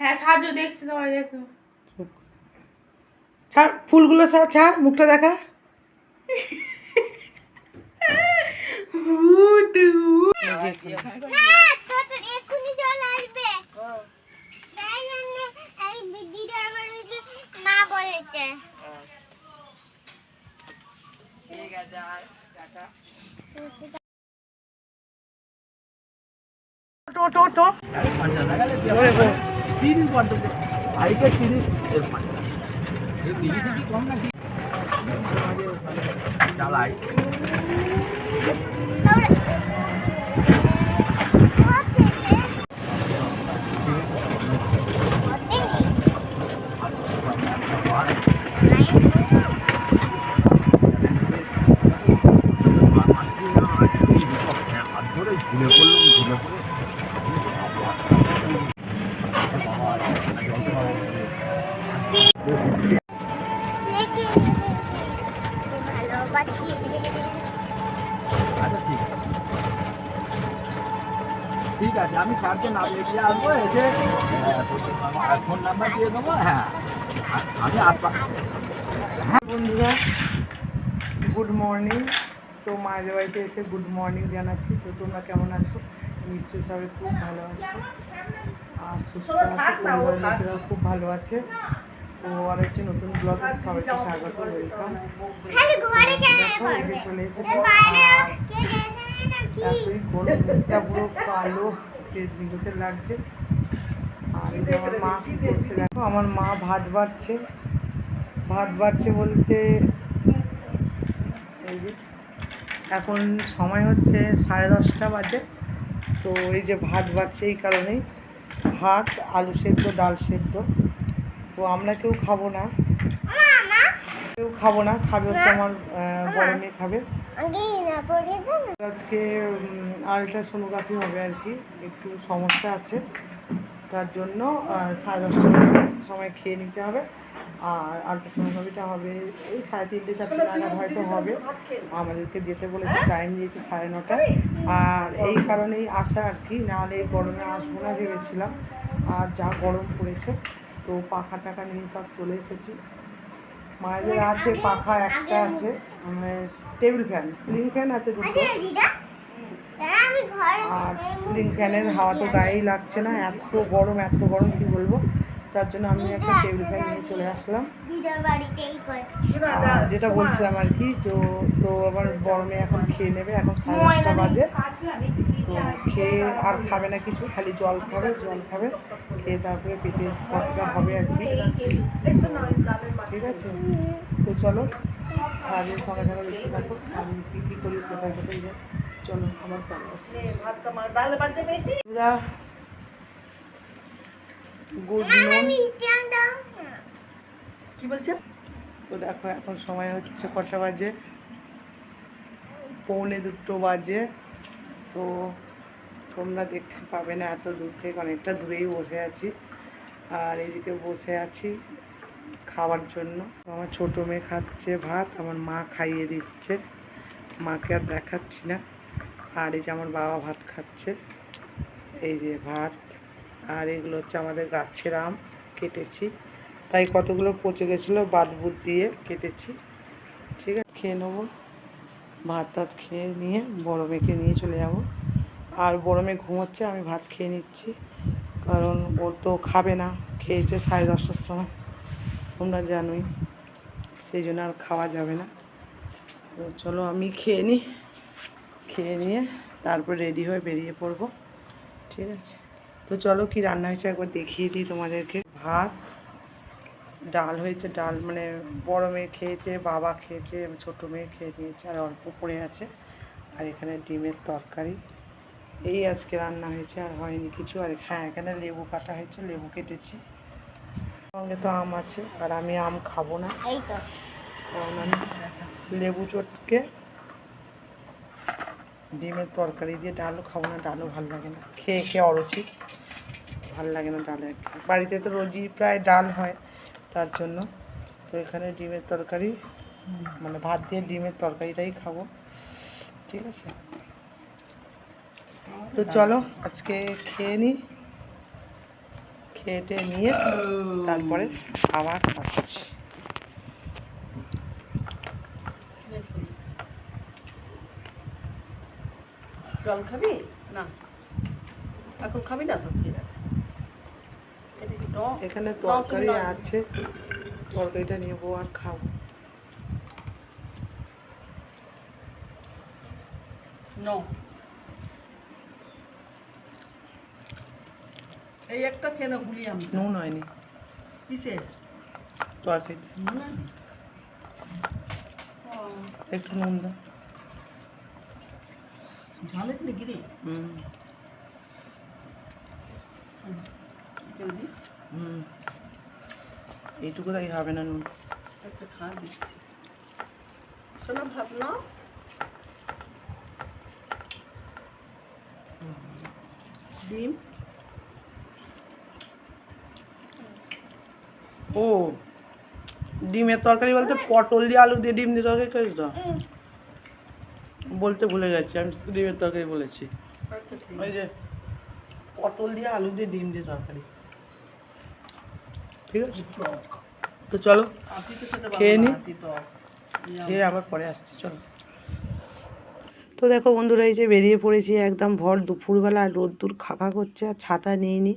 হ্যাঁ সাজু দেখছি সবাই দেখো। ছাড় ফুলগুলো ছাড়, মুখটা দেখা। চালাই ধরে ঝুলে পড়লাম, ঝুলে পড়ে আচ্ছা ঠিক আছে, আমি স্যারকে নাম লিখিয়ে আসবো, এসে ফোন নাম্বার দিয়ে দেবো। হ্যাঁ আমি আসবো। হ্যাঁ বন্ধুরা, গুড মর্নিং। তো মায়ের বাড়িতে এসে গুড মর্নিং জানাচ্ছি। তো তোমরা কেমন আছো? নিশ্চয়ই সবাই খুব ভালো আছো আর সুস্থ আছে, পরিবারের লোকেরাও খুব ভালো আছে। তো আর একটি নতুন ব্লগ সবাইকে স্বাগত, ওয়েলকাম। দেখো এই যে চলে এসেছে, এতই গরম, মুখটা পুরো কালো নিগোচের লাগছে। আর এই যে আমার মা কী করছে দেখো, আমার মা ভাত বাড়ছে বলতে এই যে এখন সময় হচ্ছে 10:30 বাজে। তো এই যে ভাত বাড়ছে, এই কারণেই ভাত, আলু সেদ্ধ, ডাল সেদ্ধ। তো আমরা কেউ খাবো না, খাবে হচ্ছে আমার বড় মেয়ে খাবে। আজকে আলট্রাসোনোগ্রাফি হবে আর কি, একটু সমস্যা আছে, তার জন্য 10:30টার সময় খেয়ে নিতে হবে। আর আলট্রাসোনোগ্রাফিটা হবে এই 3:30 4টা নাগাদ হয়তো হবে। আমাদেরকে যেতে বলেছে, টাইম দিয়েছে 9:30। আর এই কারণেই আসা আর কি, নাহলে এই গরমে আসবো না ভেবেছিলাম। আর যা গরম পড়েছে, তো পাখা টাকা নিয়ে সব চলে এসেছি। মায়েদের আছে পাখা একটা আছে, মানে টেবিল ফ্যান, সিলিং ফ্যান আছে দুটো। আর সিলিং ফ্যানের হাওয়া তো গায়েই লাগছে না, এত গরম কী বলবো। তার জন্য আমি একটা টেবিল ফ্যান নিয়ে চলে আসলাম। যেটা বলছিলাম আর কি, তো আবার বড় মেয়ে এখন খেয়ে নেবে, এখন 10:30 বাজে। তো খেয়ে আর খাবে না কিছু, খালি জল খাবে, খেয়ে তারপরে পেটে কতটা হবে আর কি। ঠিক আছে, তো চলো সারাদিন সঙ্গে সঙ্গে দেখতে থাকো, আমি কী করি, কোথায় যাই। চলো আমার গুড মর্নিং। কি বলছে? তো দেখো এখন সময় হচ্ছে কটা বাজে, 1:45 বাজে। তো তোমরা দেখতে পাবে না, এত দূর থেকে অনেকটা দূরেই বসে আছি। আর এদিকে বসে আছি খাওয়ার জন্য। আমার ছোটো মেয়ে খাচ্ছে ভাত, আমার মা খাইয়ে দিচ্ছে, মাকে আর দেখাচ্ছি না। আর এই যে আমার বাবা ভাত খাচ্ছে, এই যে ভাত। আর এগুলো হচ্ছে আমাদের গাছের আম, কেটেছি, তাই কতগুলো পচে গেছিলো, বাদবুদ দিয়ে কেটেছি। ঠিক আছে, খেয়ে নেবো, ভাত খেয়ে নিয়ে বড় মেয়েকে নিয়ে চলে যাব। আর বড় মেয়ে ঘুমোচ্ছে, আমি ভাত খেয়ে নিচ্ছি, কারণ ও তো খাবে না, খেয়েছে 10:30টার সময়, তোমরা জানোই, সেই জন্য আর খাওয়া যাবে না। তো চলো আমি খেয়ে নিই, খেয়ে নিয়ে তারপর রেডি হয়ে বেরিয়ে পড়বো। ঠিক আছে, তো চলো কি রান্না হয়েছে একবার দেখিয়ে দিই তোমাদেরকে। ভাত, ডাল হয়েছে, ডাল মানে বড় মেয়ে খেয়েছে, বাবা খেয়েছে, ছোটো মেয়ে খেয়ে নিয়েছে, আর অল্প পড়ে আছে। আর এখানে ডিমের তরকারি, এই আজকে রান্না হয়েছে, আর হয়নি কিছু। আর হ্যাঁ, এখানে লেবু কাটা হয়েছে, লেবু কেটেছি, সঙ্গে তো আম আছে, আর আমি আম খাবো না, কারণ আমি লেবু চটকে ডিমের তরকারি দিয়ে ডালও খাবো না, ডালও ভালো লাগে না, খেয়ে অরুচি, ভালো লাগে না ডালে। বাড়িতে তো রোজই প্রায় ডাল হয়, তার জন্য। তো এখানে ডিমের তরকারি, মানে ভাত দিয়ে ডিমের তরকারিটাই খাবো। ঠিক আছে, তো চলো আজকে খেয়ে নিই, খেয়ে নিয়ে তারপরে আবার আসছি। জল খাবি না? এখন খাবি না তো? ঠিক আছে। এটা কি টক? এখানে টক তরকারি নয়। আছে, তরকারিটা নেবো আর খাবো। নো, এই একটা খেয়ে না গুলি আমি। নুন হয়নি কিসে? তরকারিতে, নুন আছে? ও, একটু নুন দাও। ঝাল আছে নাকি রে? হুম কেউ দি? হুম, এইটুকু তাই হবে না নুন। আচ্ছা, খা দিচ্ছি। শোনা ভাত না? ডিম? ও, ডিমের তরকারি বলতে পটল দিয়ে আলু দিয়ে ডিম দিয়ে তরকারি করিস তো? বলতে ভুলে গেছি, আমি শুধু ডিমের তরকারি বলেছি। আচ্ছা, ঠিক ওই যে পটল দিয়ে আলু দিয়ে ডিম দিয়ে তরকারি, ঠিক আছে। টক। তো চলো আপনি তো খেতে খেয়ে পারবেন নি, না, আপনি টক। খেয়ে আবার পরে আসছি, চলো। তো দেখো বন্ধুরা, এই যে বেরিয়ে পড়েছি একদম ভর দুপুরবেলা, আর রোদ্দুর খাকা করছে, আর ছাতা নিইনি।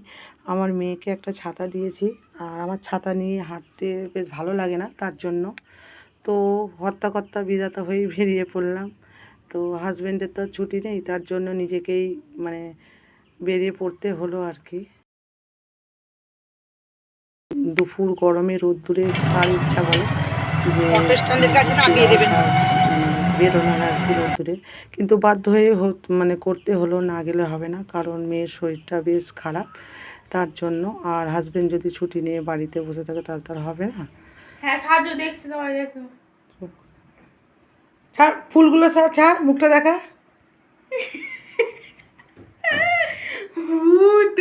আমার মেয়েকে একটা ছাতা দিয়েছি, আর আমার ছাতা নিয়ে হাঁটতে বেশ ভালো লাগে না, তার জন্য তো হর্তাকর্তা বিধাতা হয়েই বেরিয়ে পড়লাম। তো হাজব্যান্ডের তো আর ছুটি নেই, তার জন্য নিজেকেই মানে বেরিয়ে পড়তে হলো আর কি। দুপুর গরমে রোদ্দুরে কার ইচ্ছা বলে যে বেরোনোর আর কি রোদ্দুরে, কিন্তু বাধ্য হয়ে মানে করতে হলো, না গেলে হবে না, কারণ মেয়ের শরীরটা বেশ খারাপ, তার জন্য। আর হাজব্যান্ড যদি ছুটি নিয়ে বাড়িতে বসে থাকে তাহলে তার হবে না। হ্যাঁ সাজু দেখছি সবাই দেখো। ছাড় ফুলগুলো, ছাড় মুখটা দেখা। ভূত